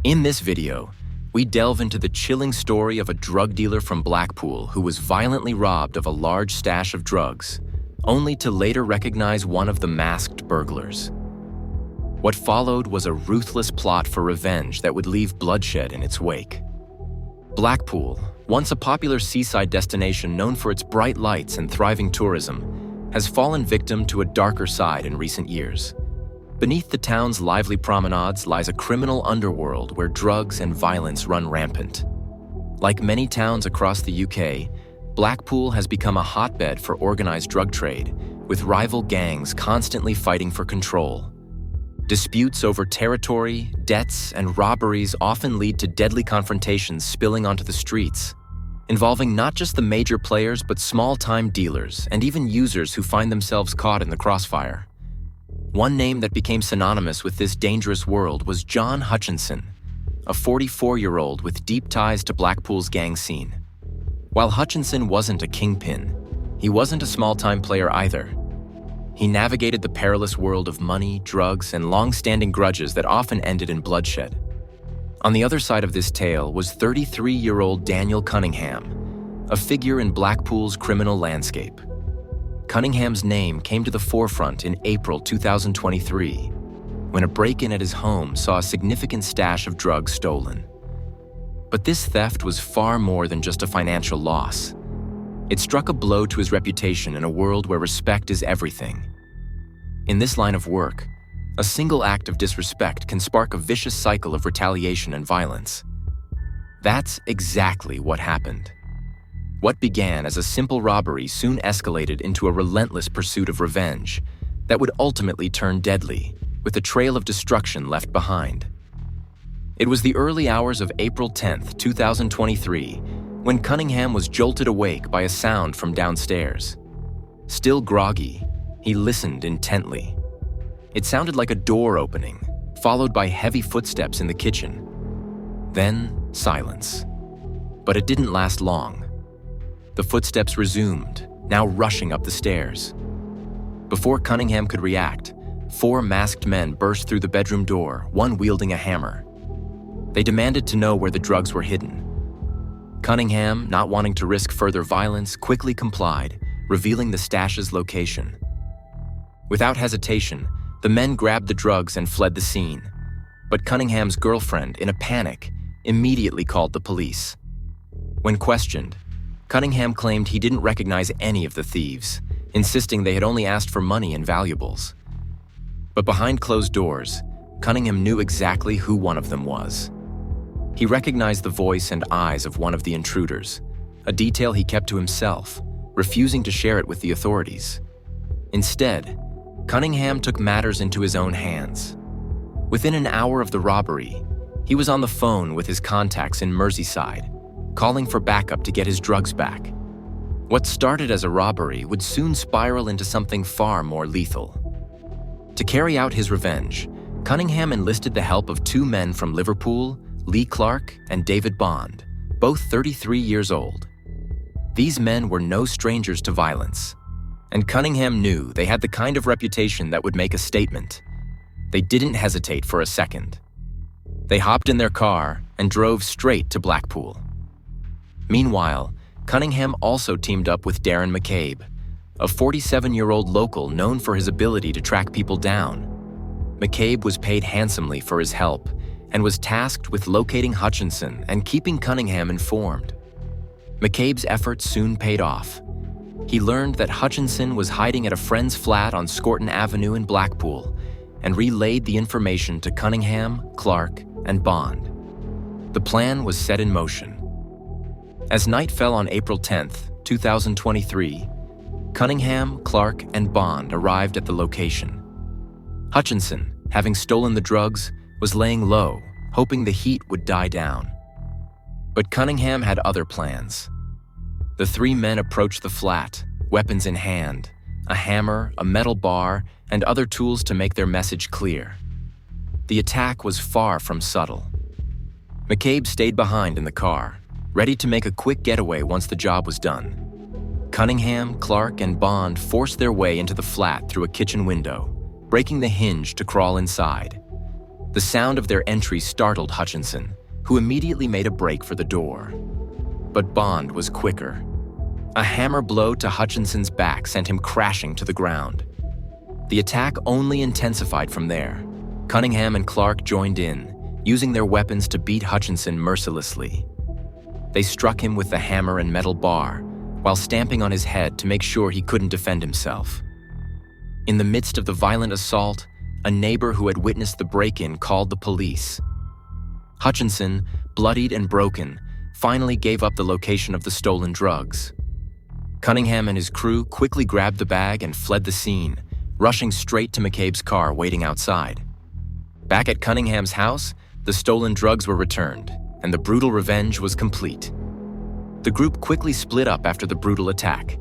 In this video, we delve into the chilling story of a drug dealer from Blackpool who was violently robbed of a large stash of drugs, only to later recognize one of the masked burglars. What followed was a ruthless plot for revenge that would leave bloodshed in its wake. Blackpool, once a popular seaside destination known for its bright lights and thriving tourism, has fallen victim to a darker side in recent years. Beneath the town's lively promenades lies a criminal underworld where drugs and violence run rampant. Like many towns across the UK, Blackpool has become a hotbed for organized drug trade, with rival gangs constantly fighting for control. Disputes over territory, debts, and robberies often lead to deadly confrontations spilling onto the streets, involving not just the major players but small-time dealers and even users who find themselves caught in the crossfire. One name that became synonymous with this dangerous world was John Hutchinson, a 44-year-old with deep ties to Blackpool's gang scene. While Hutchinson wasn't a kingpin, he wasn't a small-time player either. He navigated the perilous world of money, drugs, and long-standing grudges that often ended in bloodshed. On the other side of this tale was 33-year-old Daniel Cunningham, a figure in Blackpool's criminal landscape. Cunningham's name came to the forefront in April 2023, when a break-in at his home saw a significant stash of drugs stolen. But this theft was far more than just a financial loss. It struck a blow to his reputation in a world where respect is everything. In this line of work, a single act of disrespect can spark a vicious cycle of retaliation and violence. That's exactly what happened. What began as a simple robbery soon escalated into a relentless pursuit of revenge that would ultimately turn deadly, with a trail of destruction left behind. It was the early hours of April 10, 2023, when Cunningham was jolted awake by a sound from downstairs. Still groggy, he listened intently. It sounded like a door opening, followed by heavy footsteps in the kitchen. Then, silence. But it didn't last long. The footsteps resumed, now rushing up the stairs. Before Cunningham could react, 4 masked men burst through the bedroom door, one wielding a hammer. They demanded to know where the drugs were hidden. Cunningham, not wanting to risk further violence, quickly complied, revealing the stash's location. Without hesitation, the men grabbed the drugs and fled the scene. But Cunningham's girlfriend, in a panic, immediately called the police. When questioned, Cunningham claimed he didn't recognize any of the thieves, insisting they had only asked for money and valuables. But behind closed doors, Cunningham knew exactly who one of them was. He recognized the voice and eyes of one of the intruders, a detail he kept to himself, refusing to share it with the authorities. Instead, Cunningham took matters into his own hands. Within an hour of the robbery, he was on the phone with his contacts in Merseyside, calling for backup to get his drugs back. What started as a robbery would soon spiral into something far more lethal. To carry out his revenge, Cunningham enlisted the help of 2 men from Liverpool, Lee Clark and David Bond, both 33 years old. These men were no strangers to violence, and Cunningham knew they had the kind of reputation that would make a statement. They didn't hesitate for a second. They hopped in their car and drove straight to Blackpool. Meanwhile, Cunningham also teamed up with Darren McCabe, a 47-year-old local known for his ability to track people down. McCabe was paid handsomely for his help and was tasked with locating Hutchinson and keeping Cunningham informed. McCabe's efforts soon paid off. He learned that Hutchinson was hiding at a friend's flat on Scorton Avenue in Blackpool and relayed the information to Cunningham, Clark, and Bond. The plan was set in motion. As night fell on April 10, 2023, Cunningham, Clark, and Bond arrived at the location. Hutchinson, having stolen the drugs, was laying low, hoping the heat would die down. But Cunningham had other plans. The 3 men approached the flat, weapons in hand, a hammer, a metal bar, and other tools to make their message clear. The attack was far from subtle. McCabe stayed behind in the car, ready to make a quick getaway once the job was done. Cunningham, Clark, and Bond forced their way into the flat through a kitchen window, breaking the hinge to crawl inside. The sound of their entry startled Hutchinson, who immediately made a break for the door. But Bond was quicker. A hammer blow to Hutchinson's back sent him crashing to the ground. The attack only intensified from there. Cunningham and Clark joined in, using their weapons to beat Hutchinson mercilessly. They struck him with the hammer and metal bar, while stamping on his head to make sure he couldn't defend himself. In the midst of the violent assault, a neighbor who had witnessed the break-in called the police. Hutchinson, bloodied and broken, finally gave up the location of the stolen drugs. Cunningham and his crew quickly grabbed the bag and fled the scene, rushing straight to McCabe's car waiting outside. Back at Cunningham's house, the stolen drugs were returned, and the brutal revenge was complete. The group quickly split up after the brutal attack.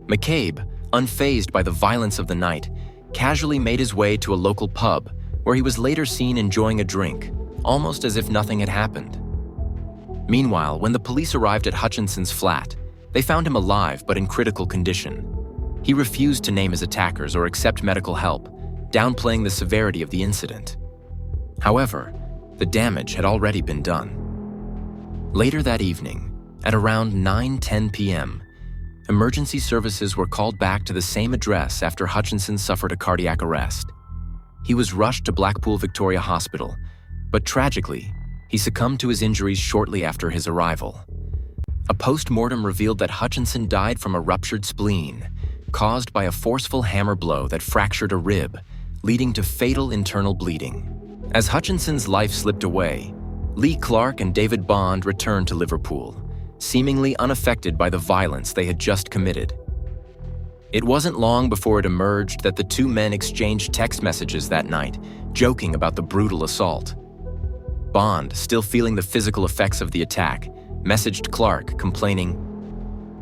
McCabe, unfazed by the violence of the night, casually made his way to a local pub, where he was later seen enjoying a drink, almost as if nothing had happened. Meanwhile, when the police arrived at Hutchinson's flat, they found him alive but in critical condition. He refused to name his attackers or accept medical help, downplaying the severity of the incident. However, the damage had already been done. Later that evening, at around 9:10 p.m., emergency services were called back to the same address after Hutchinson suffered a cardiac arrest. He was rushed to Blackpool Victoria Hospital, but tragically, he succumbed to his injuries shortly after his arrival. A post-mortem revealed that Hutchinson died from a ruptured spleen, caused by a forceful hammer blow that fractured a rib, leading to fatal internal bleeding. As Hutchinson's life slipped away, Lee Clark and David Bond returned to Liverpool, seemingly unaffected by the violence they had just committed. It wasn't long before it emerged that the two men exchanged text messages that night, joking about the brutal assault. Bond, still feeling the physical effects of the attack, messaged Clark, complaining,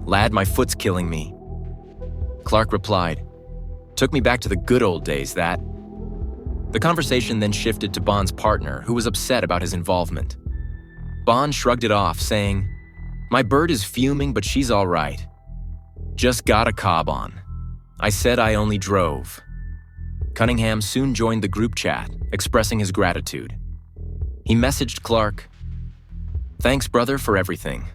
"Lad, my foot's killing me." Clark replied, "Took me back to the good old days, that." The conversation then shifted to Bond's partner, who was upset about his involvement. Bond shrugged it off, saying, "My bird is fuming, but she's all right. Just got a cob on. I said I only drove." Cunningham soon joined the group chat, expressing his gratitude. He messaged Clark, "Thanks, brother, for everything.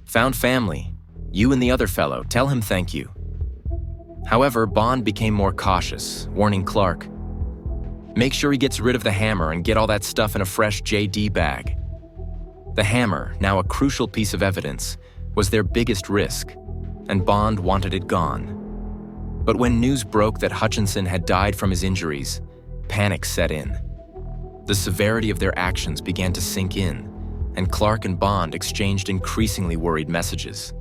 Found family. You and the other fellow, tell him thank you." However, Bond became more cautious, warning Clark, "Make sure he gets rid of the hammer and get all that stuff in a fresh JD bag." The hammer, now a crucial piece of evidence, was their biggest risk, and Bond wanted it gone. But when news broke that Hutchinson had died from his injuries, panic set in. The severity of their actions began to sink in, and Clark and Bond exchanged increasingly worried messages.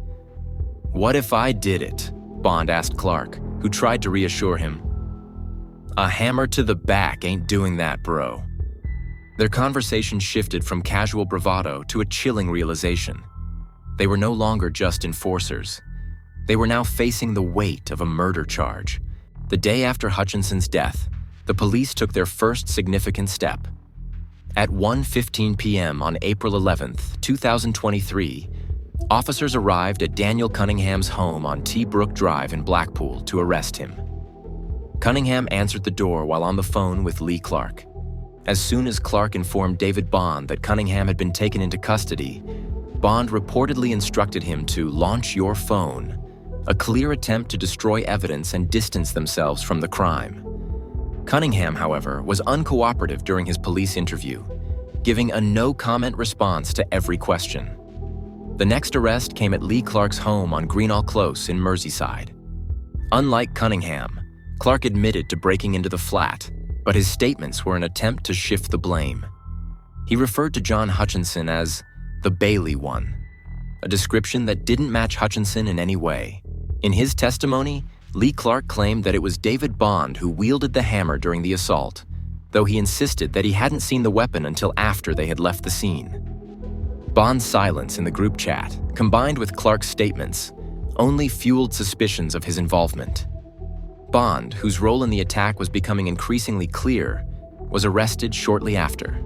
"What if I did it?" Bond asked Clark, who tried to reassure him. "A hammer to the back ain't doing that, bro." Their conversation shifted from casual bravado to a chilling realization. They were no longer just enforcers. They were now facing the weight of a murder charge. The day after Hutchinson's death, the police took their first significant step. At 1:15 p.m. on April 11th, 2023, officers arrived at Daniel Cunningham's home on T. Brook Drive in Blackpool to arrest him. Cunningham answered the door while on the phone with Lee Clark. As soon as Clark informed David Bond that Cunningham had been taken into custody, Bond reportedly instructed him to launch your phone, a clear attempt to destroy evidence and distance themselves from the crime. Cunningham, however, was uncooperative during his police interview, giving a no-comment response to every question. The next arrest came at Lee Clark's home on Greenall Close in Merseyside. Unlike Cunningham, Clark admitted to breaking into the flat, but his statements were an attempt to shift the blame. He referred to John Hutchinson as the Bailey one, a description that didn't match Hutchinson in any way. In his testimony, Lee Clark claimed that it was David Bond who wielded the hammer during the assault, though he insisted that he hadn't seen the weapon until after they had left the scene. Bond's silence in the group chat, combined with Clark's statements, only fueled suspicions of his involvement. Bond, whose role in the attack was becoming increasingly clear, was arrested shortly after.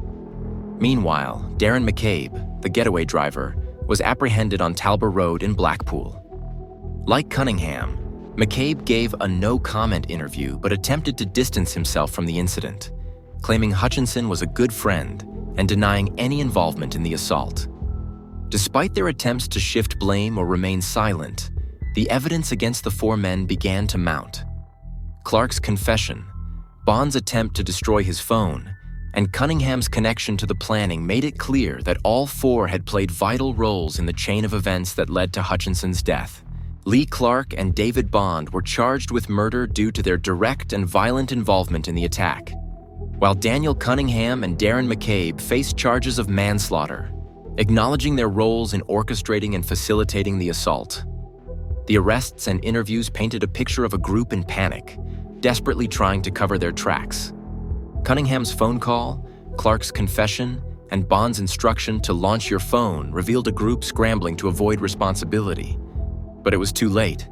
Meanwhile, Darren McCabe, the getaway driver, was apprehended on Talbot Road in Blackpool. Like Cunningham, McCabe gave a no-comment interview but attempted to distance himself from the incident. claiming Hutchinson was a good friend and denying any involvement in the assault. Despite their attempts to shift blame or remain silent, the evidence against the four men began to mount. Clark's confession, Bond's attempt to destroy his phone, and Cunningham's connection to the planning made it clear that all four had played vital roles in the chain of events that led to Hutchinson's death. Lee Clark and David Bond were charged with murder due to their direct and violent involvement in the attack, while Daniel Cunningham and Darren McCabe faced charges of manslaughter, acknowledging their roles in orchestrating and facilitating the assault. The arrests and interviews painted a picture of a group in panic, desperately trying to cover their tracks. Cunningham's phone call, Clark's confession, and Bond's instruction to launch your phone revealed a group scrambling to avoid responsibility. But it was too late.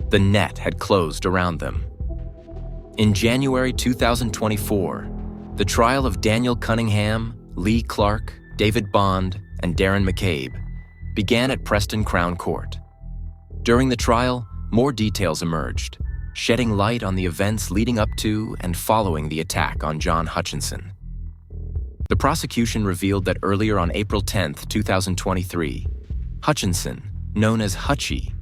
The net had closed around them. In January 2024, the trial of Daniel Cunningham, Lee Clark, David Bond, and Darren McCabe began at Preston Crown Court. During the trial, more details emerged, shedding light on the events leading up to and following the attack on John Hutchinson. The prosecution revealed that earlier on April 10, 2023, Hutchinson, known as Hutchie,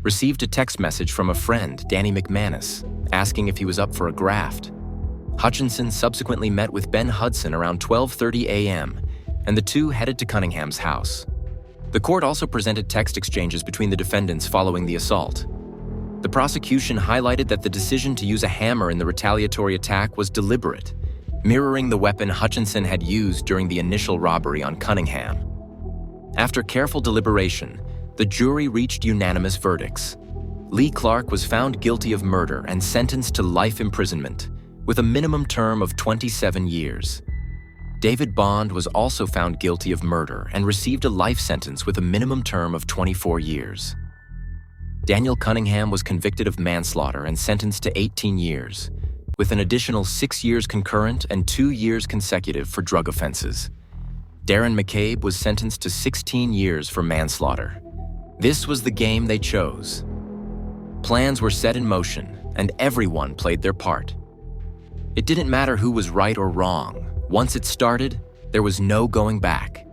received a text message from a friend, Danny McManus, asking if he was up for a graft. Hutchinson subsequently met with Ben Hudson around 12:30 a.m., and the two headed to Cunningham's house. The court also presented text exchanges between the defendants following the assault. The prosecution highlighted that the decision to use a hammer in the retaliatory attack was deliberate, mirroring the weapon Hutchinson had used during the initial robbery on Cunningham. After careful deliberation, the jury reached unanimous verdicts. Lee Clark was found guilty of murder and sentenced to life imprisonment, with a minimum term of 27 years. David Bond was also found guilty of murder and received a life sentence with a minimum term of 24 years. Daniel Cunningham was convicted of manslaughter and sentenced to 18 years, with an additional 6 years concurrent and 2 years consecutive for drug offenses. Darren McCabe was sentenced to 16 years for manslaughter. This was the game they chose. Plans were set in motion, and everyone played their part. It didn't matter who was right or wrong. Once it started, there was no going back.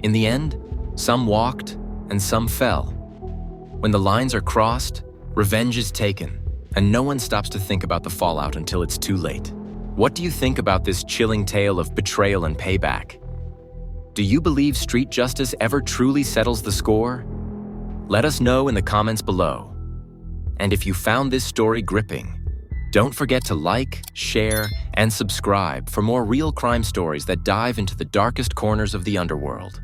In the end, some walked and some fell. When the lines are crossed, revenge is taken, and no one stops to think about the fallout until it's too late. What do you think about this chilling tale of betrayal and payback? Do you believe street justice ever truly settles the score? Let us know in the comments below. And if you found this story gripping, don't forget to like, share, and subscribe for more real crime stories that dive into the darkest corners of the underworld.